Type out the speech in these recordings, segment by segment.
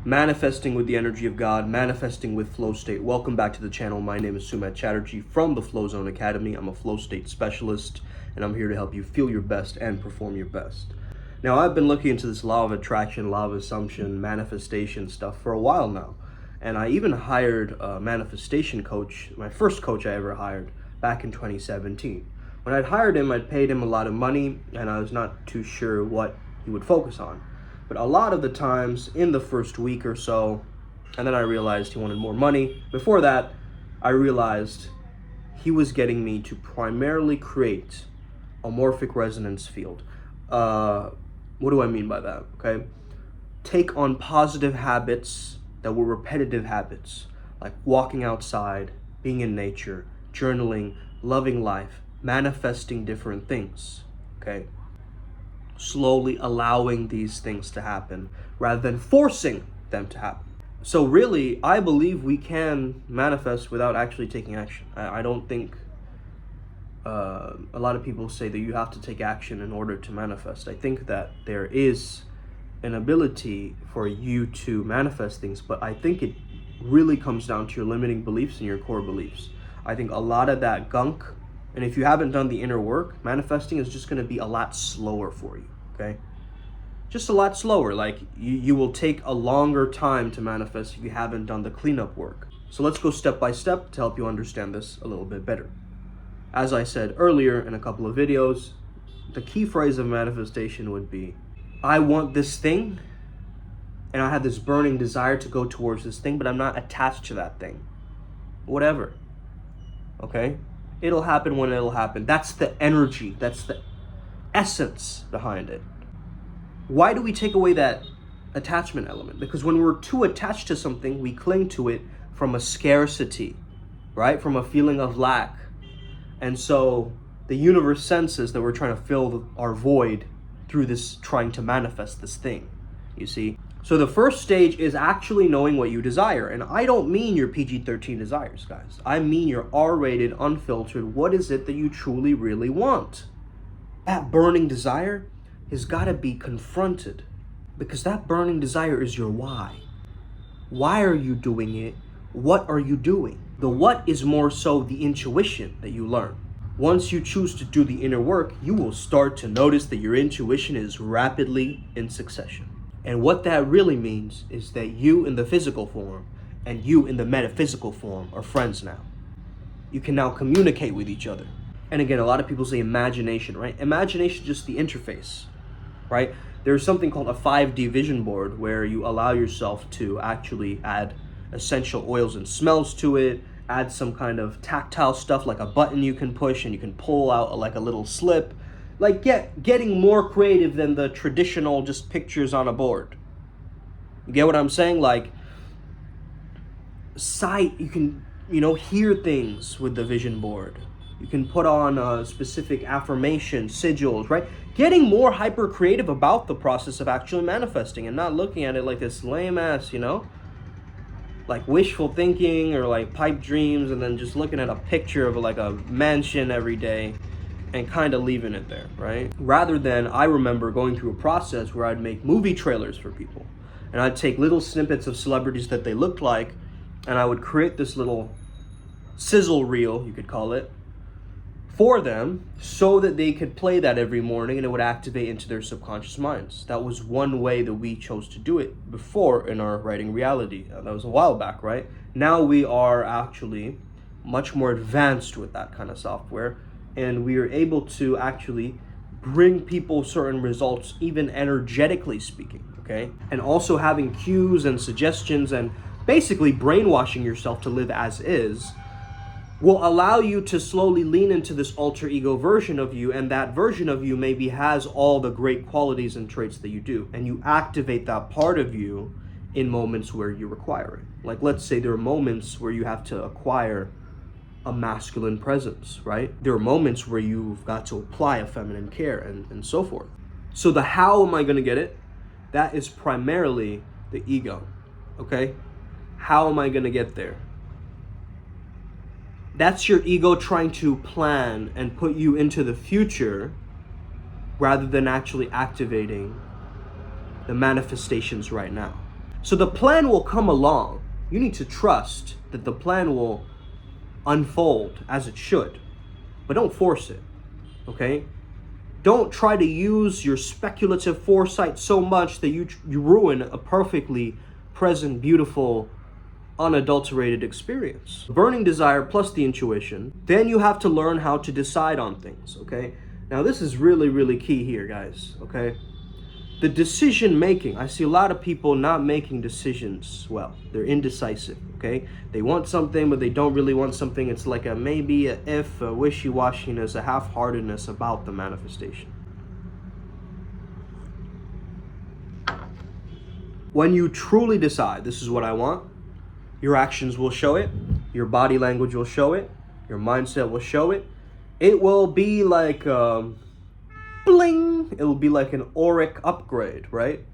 manifesting with the energy of God, manifesting with flow state. Welcome back to the channel. My name is Sumat Chatterjee from the Flow Zone Academy. I'm a flow state specialist, and I'm here to help you feel your best and perform your best. Now, I've been looking into this law of attraction, law of assumption, manifestation stuff for a while now. And I even hired a manifestation coach, my first coach I ever hired, back in 2017. When I'd hired him, I'd paid him a lot of money, and I was not too sure what he would focus on. But a lot of the times in the first week or so, and then I realized he wanted more money. Before that, I realized he was getting me to primarily create a morphic resonance field. What do I mean by that? Okay, take on positive habits that were repetitive habits, like walking outside, being in nature, journaling, loving life, manifesting different things. Okay, slowly allowing these things to happen rather than forcing them to happen. So really, I believe we can manifest without actually taking action. I don't think a lot of people say that you have to take action in order to manifest. I think that there is an ability for you to manifest things, but I think it really comes down to your limiting beliefs and your core beliefs. I think a lot of that gunk, and if you haven't done the inner work, manifesting is just going to be a lot slower for you, okay? Just a lot slower. Like, you will take a longer time to manifest if you haven't done the cleanup work. So let's go step by step to help you understand this a little bit better. As I said earlier in a couple of videos, the key phrase of manifestation would be, I want this thing, and I have this burning desire to go towards this thing, but I'm not attached to that thing. Whatever, okay? It'll happen when it'll happen. That's the energy. That's the essence behind it. Why do we take away that attachment element? Because when we're too attached to something, we cling to it from a scarcity, right? From a feeling of lack. And so the universe senses that we're trying to fill our void through this, trying to manifest this thing, you see? So the first stage is actually knowing what you desire. And I don't mean your PG-13 desires, guys. I mean your R-rated, unfiltered, what is it that you truly, really want? That burning desire has got to be confronted, because that burning desire is your why. Why are you doing it? What are you doing? The what is more so the intuition that you learn. Once you choose to do the inner work, you will start to notice that your intuition is rapidly in succession. And what that really means is that you in the physical form and you in the metaphysical form are friends now. You can now communicate with each other. And again, a lot of people say imagination, right? Imagination is just the interface, right? There's something called a 5D vision board where you allow yourself to actually add essential oils and smells to it, add some kind of tactile stuff like a button you can push and you can pull out like a little slip. Like getting more creative than the traditional just pictures on a board. You get what I'm saying? Like sight, you can, hear things with the vision board. You can put on specific affirmation, sigils, right? Getting more hyper creative about the process of actually manifesting and not looking at it like this lame ass, like wishful thinking or like pipe dreams, and then just looking at a picture of like a mansion every day and kind of leaving it there, right? Rather than, I remember going through a process where I'd make movie trailers for people, and I'd take little snippets of celebrities that they looked like, and I would create this little sizzle reel, you could call it, for them so that they could play that every morning and it would activate into their subconscious minds. That was one way that we chose to do it before in our writing reality. That was a while back, right? Now we are actually much more advanced with that kind of software, and we are able to actually bring people certain results, even energetically speaking, okay? And also having cues and suggestions and basically brainwashing yourself to live as is will allow you to slowly lean into this alter ego version of you, and that version of you maybe has all the great qualities and traits that you do, and you activate that part of you in moments where you require it. Like, let's say there are moments where you have to acquire a masculine presence, right? There are moments where you've got to apply a feminine care and so forth. So the how am I going to get it? That is primarily the ego, okay? How am I going to get there? That's your ego trying to plan and put you into the future rather than actually activating the manifestations right now. So the plan will come along. You need to trust that the plan will unfold as it should, but don't force it, okay? Don't try to use your speculative foresight so much that you ruin a perfectly present, beautiful, unadulterated experience. Burning desire plus the intuition, then you have to learn how to decide on things, okay? Now this is really, really key here, guys, okay? The decision making, I see a lot of people not making decisions well. They're indecisive, okay? They want something, but they don't really want something. It's like a maybe, a if, a wishy-washiness, a half-heartedness about the manifestation. When you truly decide, this is what I want, your actions will show it, your body language will show it, your mindset will show it. It will be like bling, it'll be like an auric upgrade, right?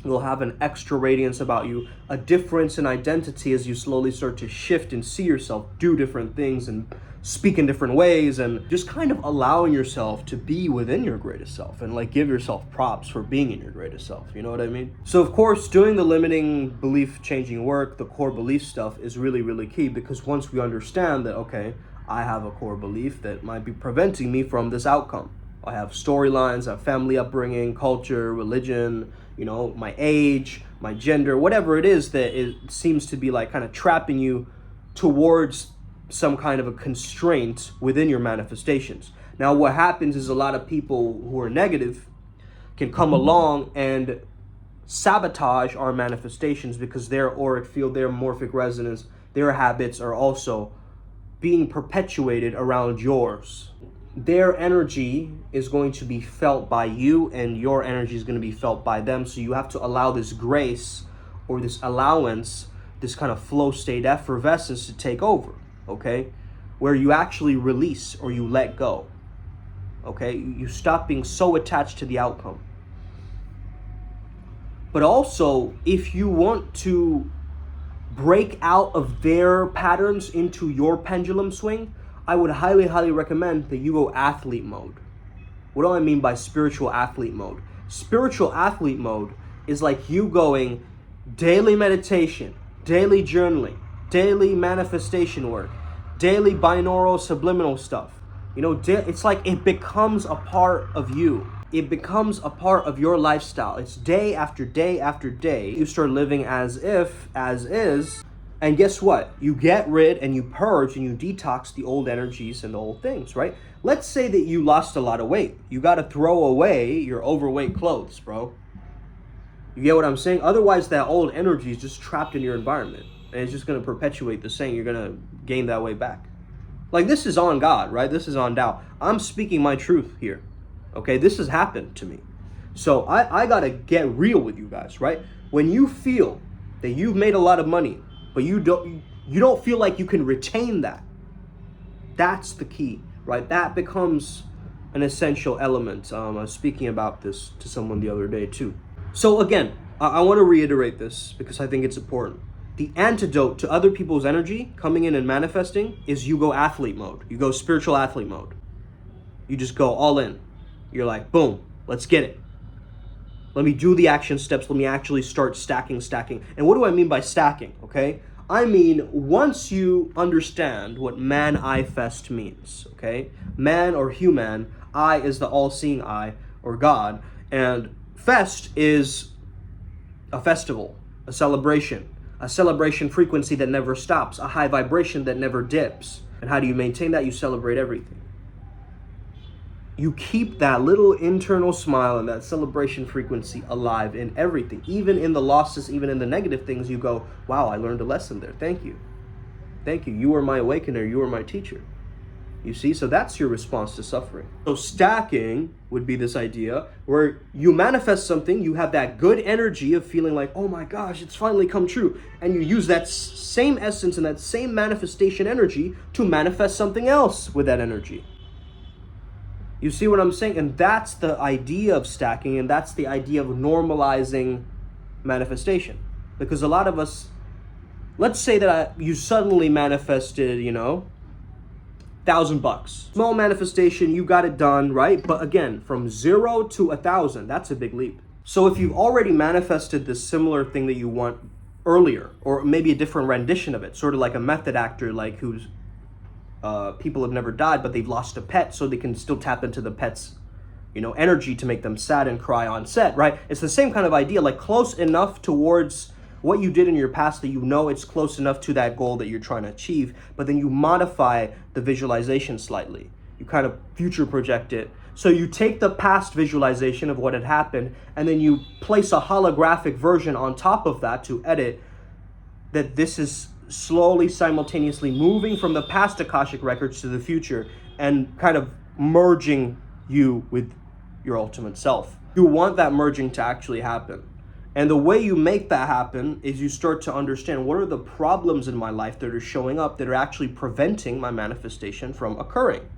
You'll have an extra radiance about you, a difference in identity as you slowly start to shift and see yourself do different things and speak in different ways, and just kind of allowing yourself to be within your greatest self and like give yourself props for being in your greatest self. You know what I mean? So of course, doing the limiting belief changing work, the core belief stuff is really, really key, because once we understand that, okay, I have a core belief that might be preventing me from this outcome. I have storylines, I have family upbringing, culture, religion, you know, my age, my gender, whatever it is that it seems to be like kind of trapping you towards some kind of a constraint within your manifestations. Now, what happens is a lot of people who are negative can come along and sabotage our manifestations because their auric field, their morphic resonance, their habits are also being perpetuated around yours. Their energy is going to be felt by you, and your energy is going to be felt by them. So you have to allow this grace or this allowance, this kind of flow state effervescence to take over, okay? Where you actually release or you let go, okay? You stop being so attached to the outcome. But also, if you want to break out of their patterns into your pendulum swing, I would highly, highly recommend that you go athlete mode. What do I mean by spiritual athlete mode? Spiritual athlete mode is like you going daily meditation, daily journaling, daily manifestation work, daily binaural subliminal stuff. You know, it's like it becomes a part of you. It becomes a part of your lifestyle. It's day after day after day. You start living as if, as is. And guess what? You get rid and you purge and you detox the old energies and the old things, right? Let's say that you lost a lot of weight. You got to throw away your overweight clothes, bro. You get what I'm saying? Otherwise, that old energy is just trapped in your environment. And it's just going to perpetuate the same. You're going to gain that weight back. Like, this is on God, right? This is on Tao. I'm speaking my truth here, okay? This has happened to me. So I got to get real with you guys, right? When you feel that you've made a lot of money, but you don't feel like you can retain that. That's the key, right? That becomes an essential element. I was speaking about this to someone the other day too. So again, I want to reiterate this because I think it's important. The antidote to other people's energy coming in and manifesting is you go athlete mode. You go spiritual athlete mode. You just go all in. You're like, boom, let's get it. Let me do the action steps. Let me actually start stacking. And what do I mean by stacking, okay? I mean, once you understand what manifest means, okay? Man or human, I is the all-seeing I or God, and fest is a festival, a celebration frequency that never stops, a high vibration that never dips. And how do you maintain that? You celebrate everything. You keep that little internal smile and that celebration frequency alive in everything. Even in the losses, even in the negative things, you go, wow, I learned a lesson there. Thank you. Thank you. You are my awakener. You are my teacher. You see? So that's your response to suffering. So stacking would be this idea where you manifest something, you have that good energy of feeling like, oh my gosh, it's finally come true. And you use that same essence and that same manifestation energy to manifest something else with that energy. You see what I'm saying? And that's the idea of stacking, and that's the idea of normalizing manifestation. Because a lot of us, let's say that you suddenly manifested, $1,000. Small manifestation, you got it done, right? But again, from 0 to 1,000, that's a big leap. So if you've already manifested this similar thing that you want earlier, or maybe a different rendition of it, sort of like a method actor, like who's people have never died, but they've lost a pet, so they can still tap into the pet's, energy to make them sad and cry on set, right? It's the same kind of idea, like close enough towards what you did in your past that it's close enough to that goal that you're trying to achieve, but then you modify the visualization slightly. You kind of future project it. So you take the past visualization of what had happened, and then you place a holographic version on top of that to edit that this is slowly, simultaneously moving from the past Akashic records to the future and kind of merging you with your ultimate self. You want that merging to actually happen. And the way you make that happen is you start to understand what are the problems in my life that are showing up that are actually preventing my manifestation from occurring.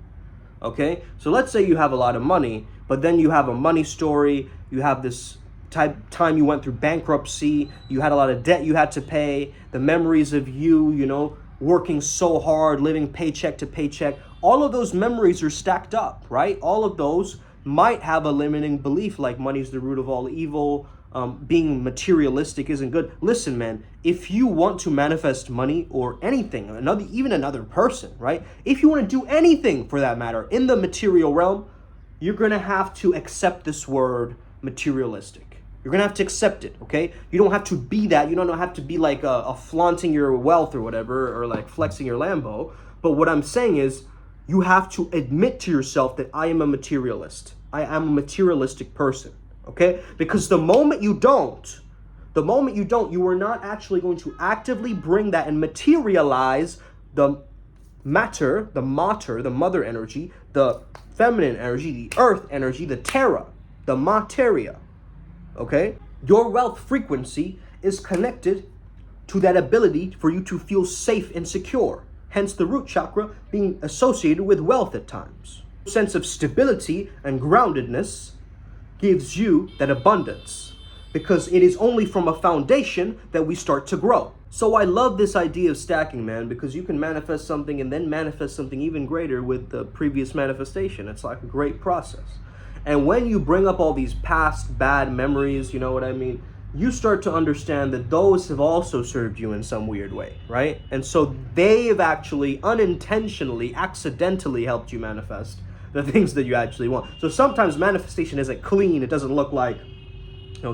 Okay? So let's say you have a lot of money, but then you have a money story, you have this time you went through bankruptcy, you had a lot of debt you had to pay, the memories of you, working so hard, living paycheck to paycheck, all of those memories are stacked up, right? All of those might have a limiting belief like money's the root of all evil, being materialistic isn't good. Listen, man, if you want to manifest money or anything, even another person, right? If you want to do anything for that matter in the material realm, you're going to have to accept this word materialistic. You're going to have to accept it, okay? You don't have to be that. You don't have to be like a flaunting your wealth or whatever, or like flexing your Lambo. But what I'm saying is you have to admit to yourself that I am a materialist. I am a materialistic person, okay? Because the moment you don't, you are not actually going to actively bring that and materialize the matter, the mater, the mother energy, the feminine energy, the earth energy, the terra, the materia. Okay? Your wealth frequency is connected to that ability for you to feel safe and secure. Hence the root chakra being associated with wealth at times. Sense of stability and groundedness gives you that abundance because it is only from a foundation that we start to grow. So I love this idea of stacking, man, because you can manifest something and then manifest something even greater with the previous manifestation. It's like a great process. And when you bring up all these past bad memories, you know what I mean? You start to understand that those have also served you in some weird way, right? And so they've actually unintentionally, accidentally helped you manifest the things that you actually want. So sometimes manifestation isn't clean. It doesn't look like,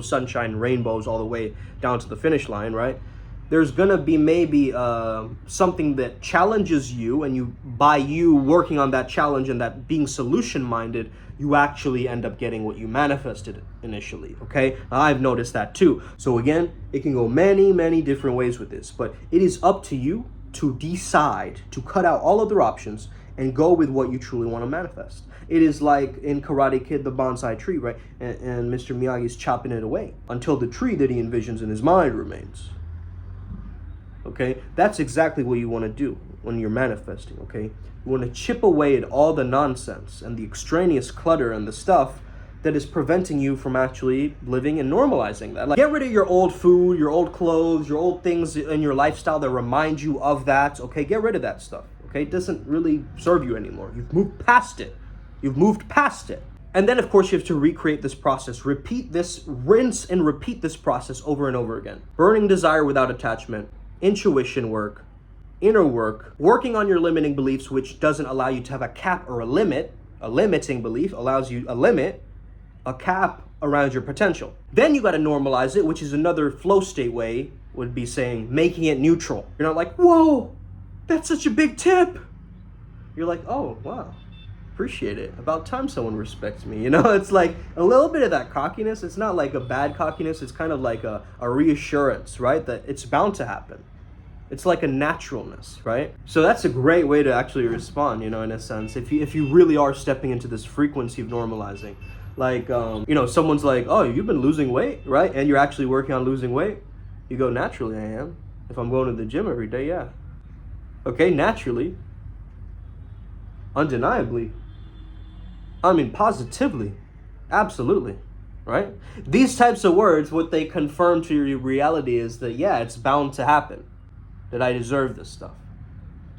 sunshine and rainbows all the way down to the finish line, right? There's gonna be maybe something that challenges you, and by you working on that challenge and that being solution-minded, you actually end up getting what you manifested initially, okay? I've noticed that too. So again, it can go many, many different ways with this, but it is up to you to decide to cut out all other options and go with what you truly want to manifest. It is like in Karate Kid, the bonsai tree, right? And Mr. Miyagi's chopping it away until the tree that he envisions in his mind remains. Okay, that's exactly what you want to do when you're manifesting, okay? You want to chip away at all the nonsense and the extraneous clutter and the stuff that is preventing you from actually living and normalizing that. Like, get rid of your old food, your old clothes, your old things in your lifestyle that remind you of that, okay? Get rid of that stuff, okay? It doesn't really serve you anymore. You've moved past it. You've moved past it. And then, of course, you have to recreate this process. Repeat this, rinse and repeat this process over and over again. Burning desire without attachment, intuition work, inner work, working on your limiting beliefs, which doesn't allow you to have a cap or a limit. A limiting belief allows you a limit, a cap around your potential. Then you got to normalize it, which is another flow state way, would be saying making it neutral. You're not like, whoa, that's such a big tip. You're like, oh, wow, appreciate it. About time someone respects me. It's like a little bit of that cockiness. It's not like a bad cockiness. It's kind of like a reassurance, right? That it's bound to happen. It's like a naturalness, right? So that's a great way to actually respond, in a sense. If you really are stepping into this frequency of normalizing. Like, someone's like, oh, you've been losing weight, right? And you're actually working on losing weight. You go, naturally I am. If I'm going to the gym every day, yeah. Okay, naturally. Undeniably. Positively. Absolutely. Right? These types of words, what they confirm to your reality is that, yeah, it's bound to happen. That I deserve this stuff.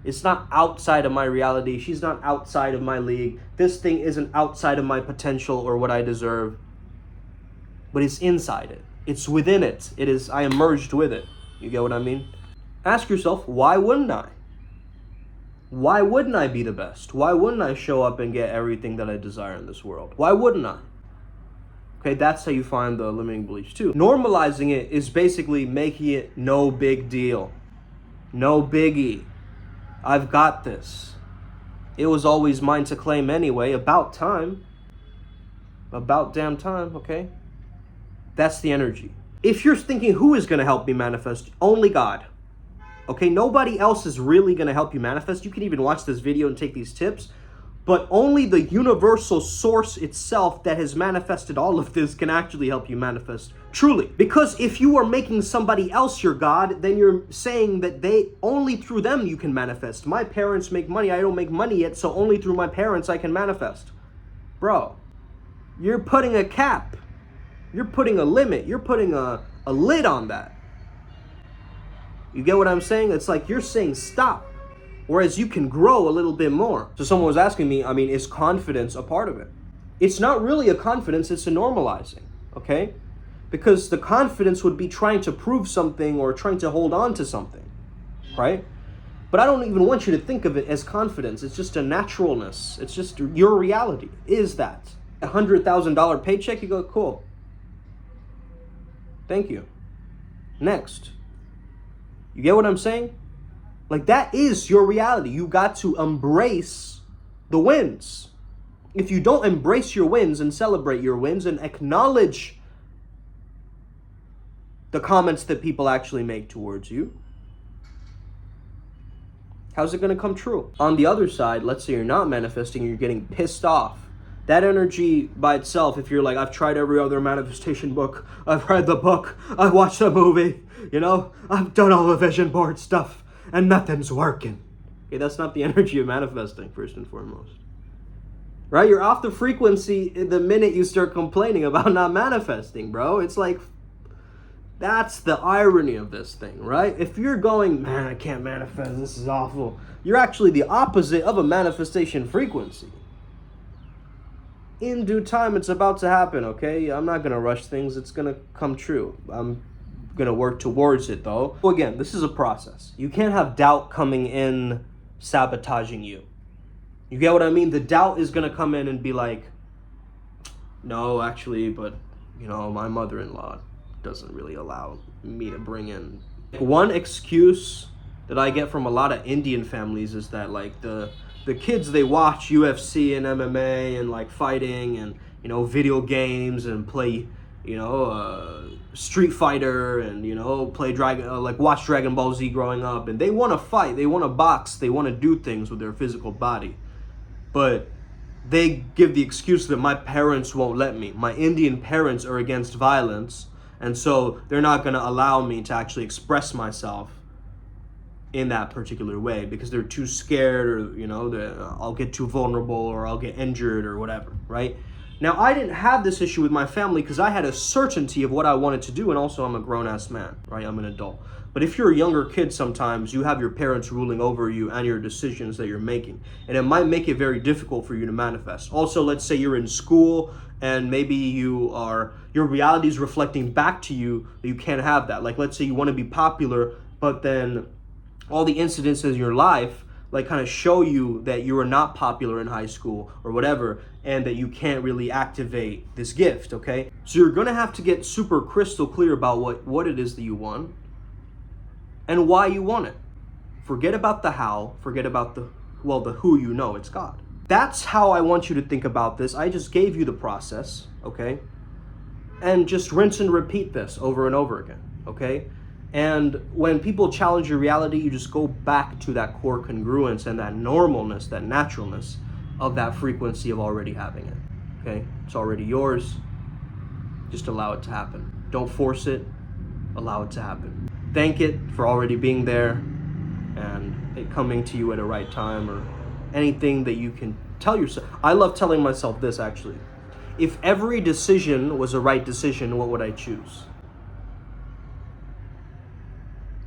It's not outside of my reality. She's not outside of my league. This thing isn't outside of my potential or what I deserve. but it's inside it. It's within it. It is, I am merged with it. You get what I mean? Ask yourself, why wouldn't I? Why wouldn't I be the best? Why wouldn't I show up and get everything that I desire in this world? Why wouldn't I? Okay, that's how you find the limiting beliefs too. Normalizing it is basically making it no big deal. No biggie. I've got this. It was always mine to claim anyway. About time. About damn time, okay? That's the energy. If you're thinking, who is going to help me manifest? Only God. Okay, nobody else is really going to help you manifest. You can even watch this video and take these tips, but only the universal source itself that has manifested all of this can actually help you manifest truly. Because if you are making somebody else your God, then you're saying that they only through them you can manifest. My parents make money, I don't make money yet, so only through my parents I can manifest. Bro, you're putting a cap. You're putting a limit. You're putting a lid on that. You get what I'm saying? It's like you're saying stop, whereas you can grow a little bit more. So someone was asking me, is confidence a part of it? It's not really a confidence, it's a normalizing, okay? Because the confidence would be trying to prove something or trying to hold on to something, right? But I don't even want you to think of it as confidence. It's just a naturalness. It's just your reality is that. $100,000 paycheck, you go, cool. Thank you. Next. You get what I'm saying? Like, that is your reality. You got to embrace the wins. If you don't embrace your wins and celebrate your wins and acknowledge the comments that people actually make towards you, how's it going to come true? On the other side, let's say you're not manifesting and you're getting pissed off. That energy by itself, if you're like, I've tried every other manifestation book, I've read the book, I've watched the movie, I've done all the vision board stuff, and nothing's working. Okay, that's not the energy of manifesting, first and foremost. Right? You're off the frequency the minute you start complaining about not manifesting, bro. It's like, that's the irony of this thing, right? If you're going, man, I can't manifest, this is awful, you're actually the opposite of a manifestation frequency. In due time, it's about to happen, okay? I'm not going to rush things. It's going to come true. I'm going to work towards it, though. Well, again, this is a process. You can't have doubt coming in sabotaging you. You get what I mean? The doubt is going to come in and be like, no, actually, but, my mother-in-law doesn't really allow me to bring in. One excuse that I get from a lot of Indian families is that, like, the kids, they watch UFC and MMA and like fighting and video games and play Street Fighter and play watch Dragon Ball Z growing up, and they want to fight, they want to box, they want to do things with their physical body, but they give the excuse that my parents won't let me. My Indian parents are against violence, and so they're not going to allow me to actually express myself in that particular way because they're too scared, or I'll get too vulnerable or I'll get injured or whatever, right? Now, I didn't have this issue with my family because I had a certainty of what I wanted to do, and also I'm a grown-ass man, right? I'm an adult. But if you're a younger kid, sometimes you have your parents ruling over you and your decisions that you're making, and it might make it very difficult for you to manifest. Also, let's say you're in school and maybe your reality is reflecting back to you that you can't have that. Like, let's say you want to be popular, but then all the incidences in your life like kind of show you that you are not popular in high school or whatever, and that you can't really activate this gift, okay? So you're gonna have to get super crystal clear about what it is that you want and why you want it. Forget about the how, forget about the who, it's God. That's how I want you to think about this. I just gave you the process, okay? And just rinse and repeat this over and over again, okay? And when people challenge your reality, you just go back to that core congruence and that normalness, that naturalness of that frequency of already having it, okay? It's already yours. Just allow it to happen. Don't force it. Allow it to happen. Thank it for already being there and it coming to you at a right time, or anything that you can tell yourself. I love telling myself this, actually. If every decision was a right decision, what would I choose?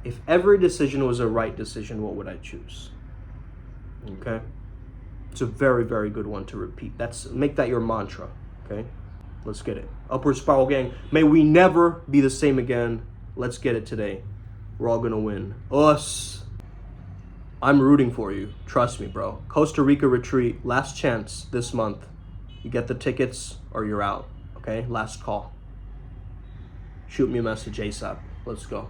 If every decision was a right decision, what would I choose? Okay? It's a very, very good one to repeat. Make that your mantra, okay? Let's get it. Upward Spiral gang. May we never be the same again. Let's get it today. We're all gonna win. Us. I'm rooting for you. Trust me, bro. Costa Rica Retreat. Last chance this month. You get the tickets or you're out. Okay? Last call. Shoot me a message ASAP. Let's go.